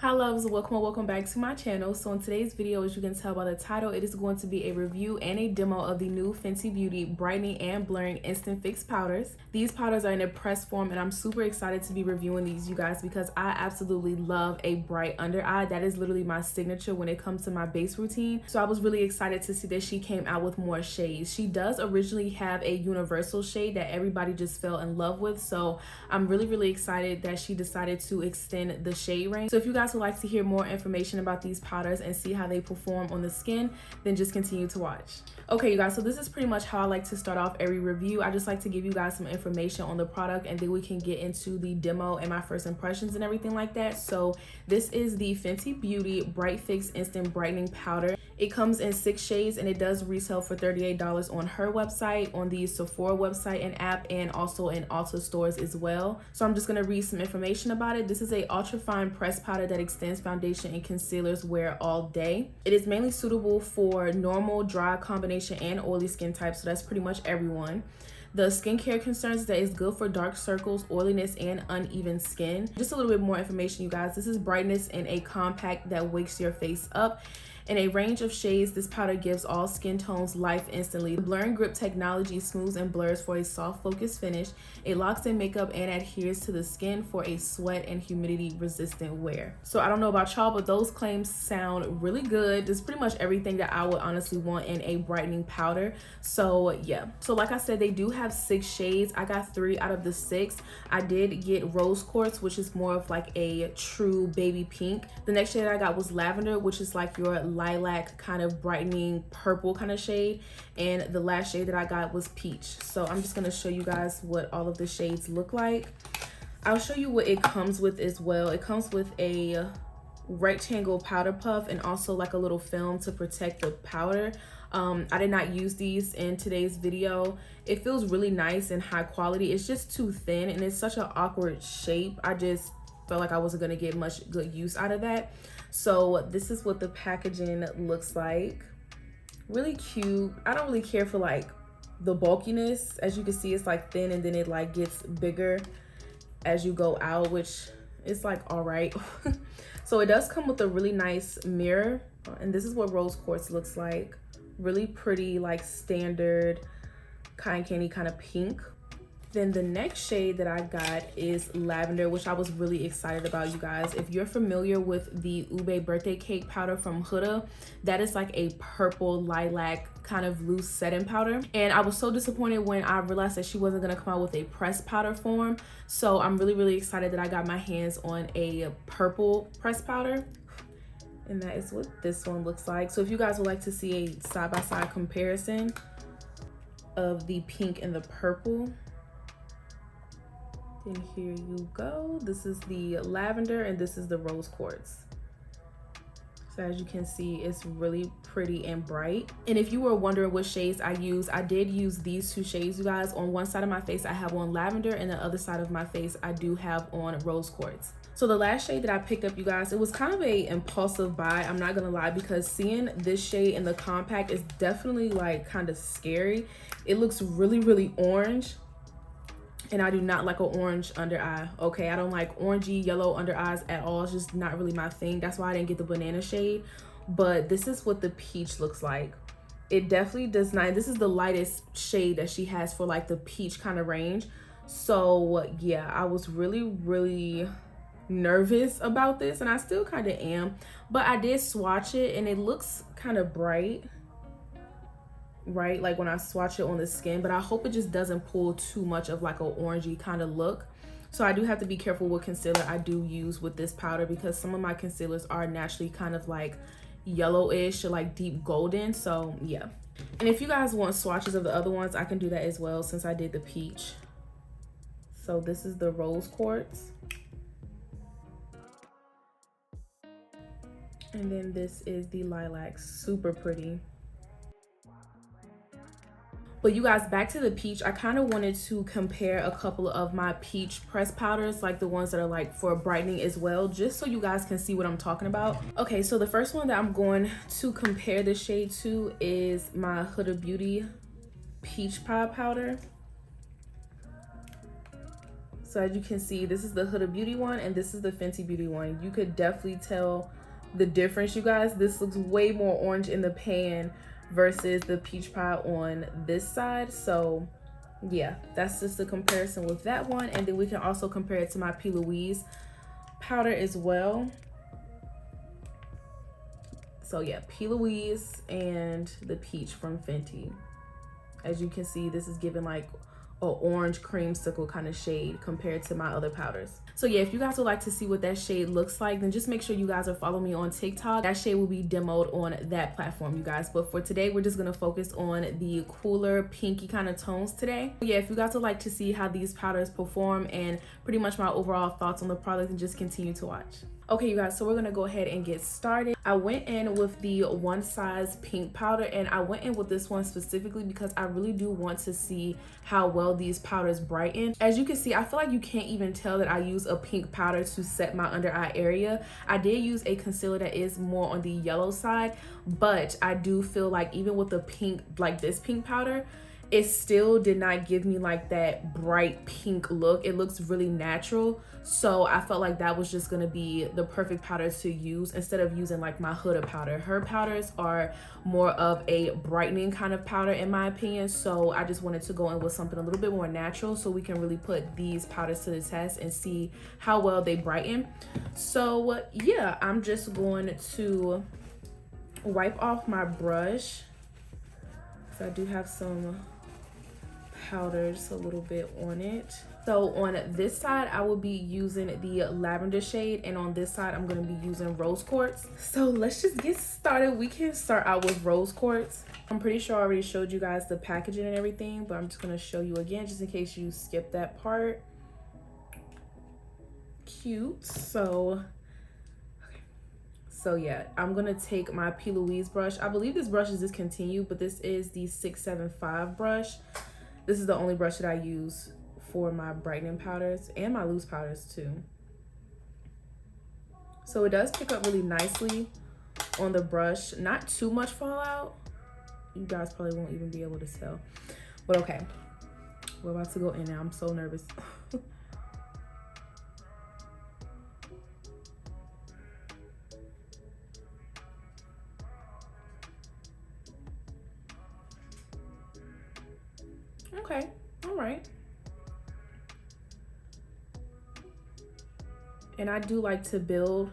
Hi loves, welcome or welcome back to my channel. So in today's video, as you can tell by the title, it is going to be a review and a demo of the new Fenty Beauty Brightening and Blurring Instant Fix powders. These powders are in a pressed form and I'm super excited to be reviewing these, you guys, because I absolutely love a bright under eye. That is literally my signature when it comes to my base routine. So I was really excited to see that she came out with more shades. She does originally have a universal shade that everybody just fell in love with. So I'm really excited that she decided to extend the shade range. So if you guys would like to hear more information about these powders and see how they perform on the skin, then just continue to watch. Okay, you guys, so this is pretty much how I like to start off every review. I just like to give you guys some information on the product and then we can get into the demo and my first impressions and everything like that. So this is the Fenty Beauty Bright Fix Instant Brightening Powder. It comes in 6 shades and it does retail for $38 on her website, on the Sephora website and app, and also in Ulta stores as well. So I'm just gonna read some information about it. This is a ultra fine pressed powder that extends foundation and concealers wear all day. It is mainly suitable for normal, dry, combination, and oily skin types, so that's pretty much everyone. The skincare concerns that is good for dark circles, oiliness, and uneven skin. Just a little bit more information, you guys. This is brightness in a compact that wakes your face up. In a range of shades, this powder gives all skin tones life instantly. The blur and grip technology smooths and blurs for a soft focus finish. It locks in makeup and adheres to the skin for a sweat and humidity resistant wear. So I don't know about y'all, but those claims sound really good. This is pretty much everything that I would honestly want in a brightening powder. So yeah, so like I said, they do have 6 shades. I got 3 out of the 6. I did get Rose Quartz, which is more of like a true baby pink. The next shade I got was Lavender, which is like your lilac kind of brightening purple kind of shade, and the last shade that I got was Peach. So I'm just going to show you guys what all of the shades look like. I'll show you what it comes with as well. It comes with a rectangle powder puff and also like a little film to protect the powder. I did not use these in today's video. It feels really nice and high quality. It's just too thin and it's such an awkward shape. I just felt like I wasn't going to get much good use out of that. So this is what the packaging looks like. Really cute. I don't really care for like the bulkiness. As you can see, it's like thin and then it like gets bigger as you go out, which is like all right. So it does come with a really nice mirror, and this is what Rose Quartz looks like. Really pretty, like standard cotton candy kind of pink. Then the next shade that I got is Lavender, which I was really excited about, you guys. If you're familiar with the Ube birthday cake powder from Huda, that is like a purple lilac kind of loose setting powder. And I was so disappointed when I realized that she wasn't gonna come out with a pressed powder form. So I'm really excited that I got my hands on a purple pressed powder. And that is what this one looks like. So if you guys would like to see a side-by-side comparison of the pink and the purple, then here you go. This is the Lavender and this is the Rose Quartz. So as you can see, it's really pretty and bright. And if you were wondering what shades I use, I did use these 2 shades, you guys. On one side of my face, I have on Lavender, and the other side of my face, I do have on Rose Quartz. So the last shade that I picked up, you guys, it was kind of a impulsive buy, I'm not gonna lie, because seeing this shade in the compact is definitely like kind of scary. It looks really orange. And I do not like an orange under eye, okay? I don't like orangey yellow under eyes at all. It's just not really my thing. That's why I didn't get the banana shade. But this is what the peach looks like. It definitely does not, this is the lightest shade that she has for like the peach kind of range. So yeah, I was really nervous about this, and I still kind of am. But I did swatch it and it looks kind of bright, right? Like when I swatch it on the skin, but I hope it just doesn't pull too much of like a orangey kind of look. So I do have to be careful what concealer I do use with this powder, because some of my concealers are naturally kind of like yellowish or like deep golden. So yeah. And if you guys want swatches of the other ones, I can do that as well since I did the peach. So this is the Rose Quartz. And then this is the lilac. Super pretty. But you guys, back to the peach, I kind of wanted to compare a couple of my peach pressed powders, like the ones that are like for brightening as well, just so you guys can see what I'm talking about. Okay, so the first one that I'm going to compare the shade to is my Huda Beauty Peach Pie Powder. So as you can see, this is the Huda Beauty one and this is the Fenty Beauty one. You could definitely tell the difference, you guys. This looks way more orange in the pan versus the peach pie on this side. So yeah, that's just the comparison with that one. And then we can also compare it to my P. Louise powder as well. So yeah, P. Louise and the peach from Fenty. As you can see, this is giving like a orange creamsicle kind of shade compared to my other powders. So yeah, if you guys would like to see what that shade looks like, then just make sure you guys are following me on TikTok. That shade will be demoed on that platform, you guys. But for today, we're just gonna focus on the cooler pinky kind of tones today. Yeah, if you guys would like to see how these powders perform and pretty much my overall thoughts on the product, then just continue to watch. Okay, you guys, so we're gonna go ahead and get started. I went in with the One Size pink powder, and I went in with this one specifically because I really do want to see how well these powders brighten. As you can see, I feel like you can't even tell that I use a pink powder to set my under eye area. I did use a concealer that is more on the yellow side, but I do feel like even with the pink, like this pink powder, it still did not give me like that bright pink look. It looks really natural. So I felt like that was just gonna be the perfect powder to use instead of using like my Huda powder. Her powders are more of a brightening kind of powder in my opinion. So I just wanted to go in with something a little bit more natural so we can really put these powders to the test and see how well they brighten. So yeah, I'm just going to wipe off my brush. So I do have some powders a little bit on it. So on this side, I will be using the Lavender shade, and on this side, I'm going to be using Rose Quartz. So let's just get started. We can start out with Rose Quartz. I'm pretty sure I already showed you guys the packaging and everything, but I'm just going to show you again just in case you skipped that part. Cute. So yeah, I'm gonna take my P. Louise brush. I believe this brush is discontinued, but this is the 675 brush. This is the only brush that I use for my brightening powders and my loose powders too. So it does pick up really nicely on the brush. Not too much fallout. You guys probably won't even be able to tell. But okay, we're about to go in now. I'm so nervous. Okay, all right. And I do like to build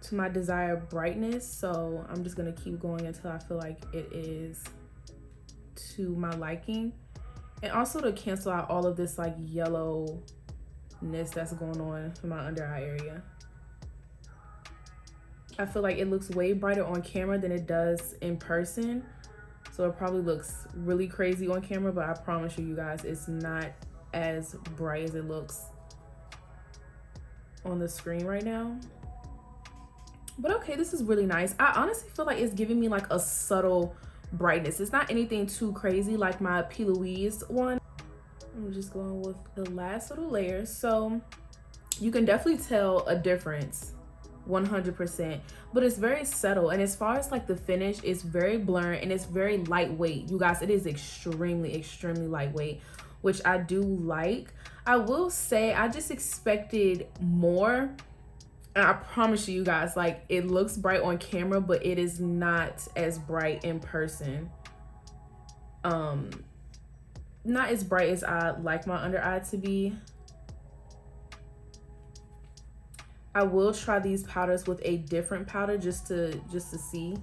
to my desired brightness, so I'm just gonna keep going until I feel like it is to my liking. And also to cancel out all of this like yellowness that's going on in my under eye area. I feel like it looks way brighter on camera than it does in person. So it probably looks really crazy on camera, but I promise you guys, it's not as bright as it looks on the screen right now. But okay, this is really nice. I honestly feel like it's giving me like a subtle brightness. It's not anything too crazy like my P. Louise one. I'm just going with the last little layer. So you can definitely tell a difference 100%, but it's very subtle. And as far as like the finish, it's very blurred and it's very lightweight. You guys, it is extremely lightweight, which I do like. I will say I just expected more, and I promise you guys, like, it looks bright on camera, but it is not as bright in person. Not as bright as I like my under eye to be. I will try these powders with a different powder just to see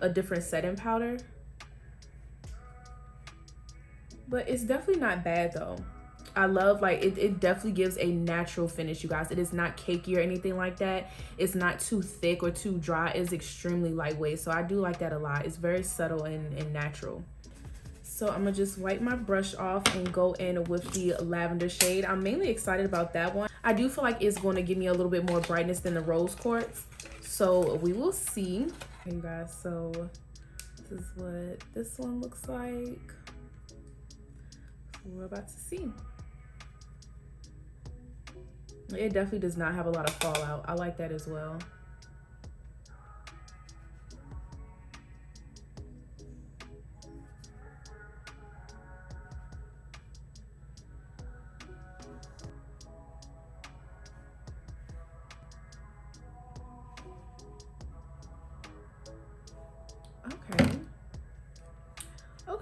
a different setting powder. But it's definitely not bad though. I love, like, it definitely gives a natural finish, you guys. It is not cakey or anything like that. It's not too thick or too dry. It's extremely lightweight. So I do like that a lot. It's very subtle and natural. So I'm gonna just wipe my brush off and go in with the Lavender shade. I'm mainly excited about that one. I do feel like it's going to give me a little bit more brightness than the Rose Quartz. So we will see. Okay, you guys, so this is what this one looks like. We're about to see. It definitely does not have a lot of fallout. I like that as well.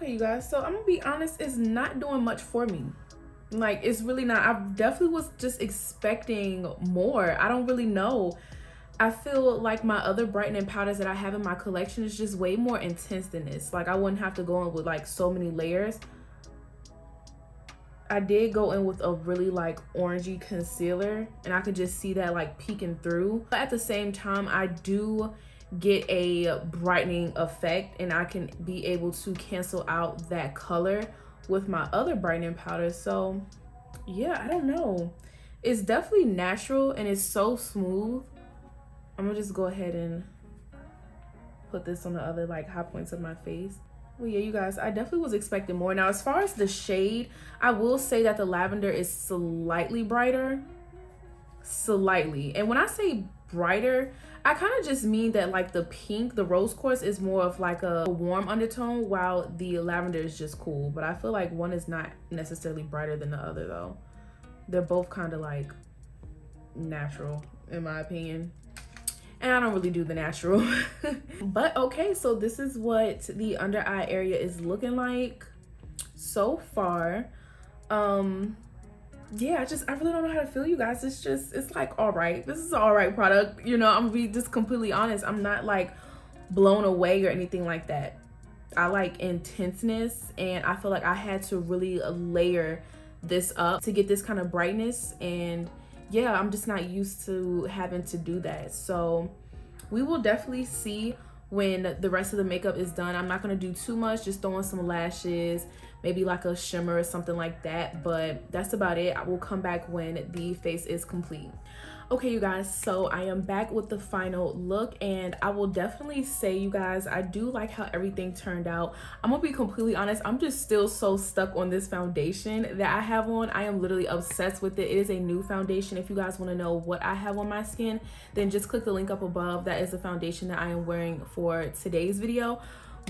Okay, you guys, so I'm gonna be honest, it's not doing much for me. Like, it's really not. I definitely was just expecting more. I don't really know. I feel like my other brightening powders that I have in my collection is just way more intense than this. Like, I wouldn't have to go in with like so many layers. I did go in with a really like orangey concealer, and I could just see that like peeking through. But at the same time, I do get a brightening effect, and I can be able to cancel out that color with my other brightening powder. So yeah, I don't know. It's definitely natural and it's so smooth. I'm gonna just go ahead and put this on the other like high points of my face. Well, yeah, you guys, I definitely was expecting more. Now, as far as the shade, I will say that the lavender is slightly brighter. Slightly. And when I say brighter, I kind of just mean that like the pink, the rose quartz is more of like a warm undertone, while the lavender is just cool. But I feel like one is not necessarily brighter than the other though. They're both kind of like natural in my opinion. And I don't really do the natural. But okay, so this is what the under eye area is looking like so far. Yeah, I really don't know how to feel, you guys. It's like, all right, this is an all right product. You know, I'm gonna be just completely honest. I'm not like blown away or anything like that. I like intenseness, and I feel like I had to really layer this up to get this kind of brightness. And yeah, I'm just not used to having to do that. So we will definitely see when the rest of the makeup is done. I'm not gonna do too much, just throwing some lashes, maybe like a shimmer or something like that, but that's about it. I will come back when the face is complete. Okay, you guys, so I am back with the final look, and I will definitely say, you guys, I do like how everything turned out. I'm gonna be completely honest, I'm just still so stuck on this foundation that I have on. I am literally obsessed with it. It is a new foundation. If you guys want to know what I have on my skin, then just click the link up above. That is the foundation that I am wearing for today's video.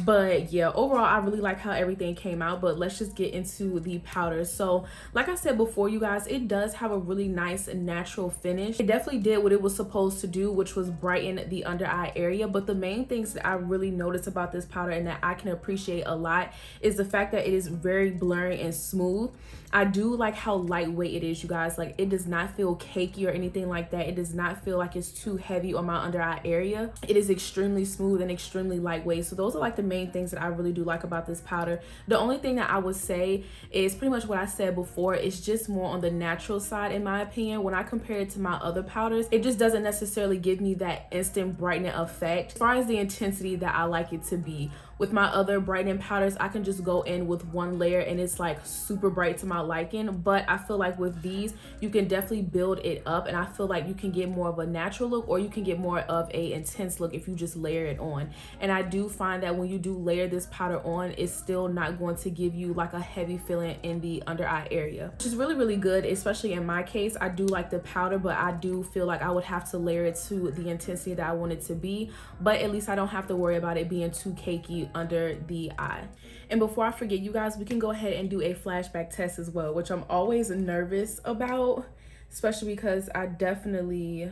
But yeah, overall I really like how everything came out. But let's just get into the powder. So like I said before, you guys, it does have a really nice natural finish. It definitely did what it was supposed to do, which was brighten the under eye area. But the main things that I really noticed about this powder and that I can appreciate a lot is the fact that it is very blurry and smooth. I do like how lightweight it is, you guys. Like, it does not feel cakey or anything like that. It does not feel like it's too heavy on my under eye area. It is extremely smooth and extremely lightweight. So those are like the main things that I really do like about this powder. The only thing that I would say is pretty much what I said before. It's just more on the natural side, in my opinion. When I compare it to my other powders, it just doesn't necessarily give me that instant brightening effect as far as the intensity that I like it to be. With my other brightening powders, I can just go in with one layer and it's like super bright to my liking. But I feel like with these, you can definitely build it up, and I feel like you can get more of a natural look, or you can get more of a intense look if you just layer it on. And I do find that when you do layer this powder on, it's still not going to give you like a heavy feeling in the under eye area, which is really, really good. Especially in my case, I do like the powder, but I do feel like I would have to layer it to the intensity that I want it to be. But at least I don't have to worry about it being too cakey under the eye. And before I forget, you guys, we can go ahead and do a flashback test as well, which I'm always nervous about, especially because I definitely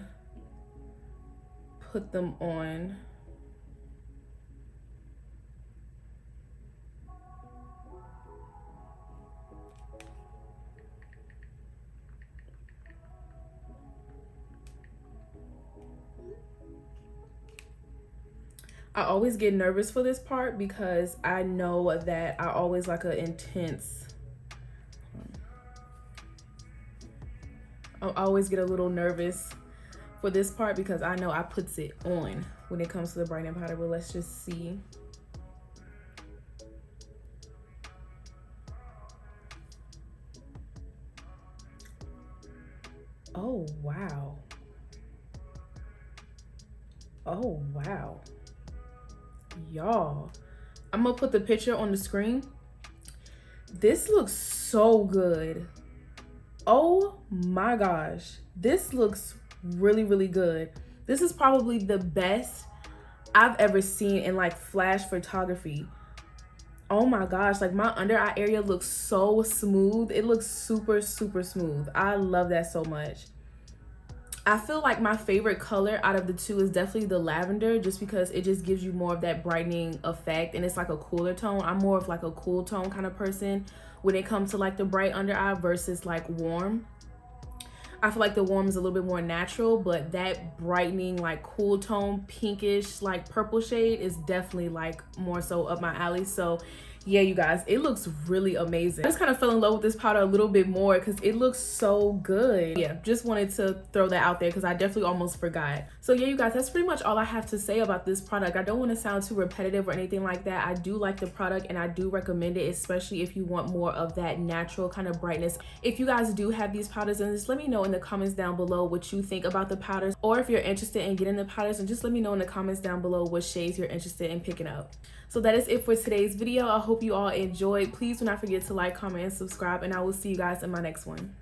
put them on. I always get nervous for this part because I know that I always like an intense, I always get a little nervous for this part because I know I puts it on when it comes to the brightening powder. But let's just see. Oh, wow. Oh, wow. Y'all, I'm gonna put the picture on the screen. This looks so good. Oh my gosh, this looks really, really good. This is probably the best I've ever seen in like flash photography. Oh my gosh, like my under eye area looks so smooth. It looks super, super smooth. I love that so much. I feel like my favorite color out of the two is definitely the lavender, just because it just gives you more of that brightening effect, and it's like a cooler tone. I'm more of like a cool tone kind of person when it comes to like the bright under eye versus like warm. I feel like the warm is a little bit more natural, but that brightening like cool tone pinkish like purple shade is definitely like more so up my alley. So yeah, you guys, it looks really amazing. I just kind of fell in love with this powder a little bit more because it looks so good. Yeah, just wanted to throw that out there because I definitely almost forgot. So yeah, you guys, that's pretty much all I have to say about this product. I don't want to sound too repetitive or anything like that. I do like the product and I do recommend it, especially if you want more of that natural kind of brightness. If you guys do have these powders, and just let me know in the comments down below what you think about the powders, or if you're interested in getting the powders, and just let me know in the comments down below what shades you're interested in picking up. So that is it for today's video. I hope you all enjoyed. Please do not forget to like, comment, and subscribe, and I will see you guys in my next one.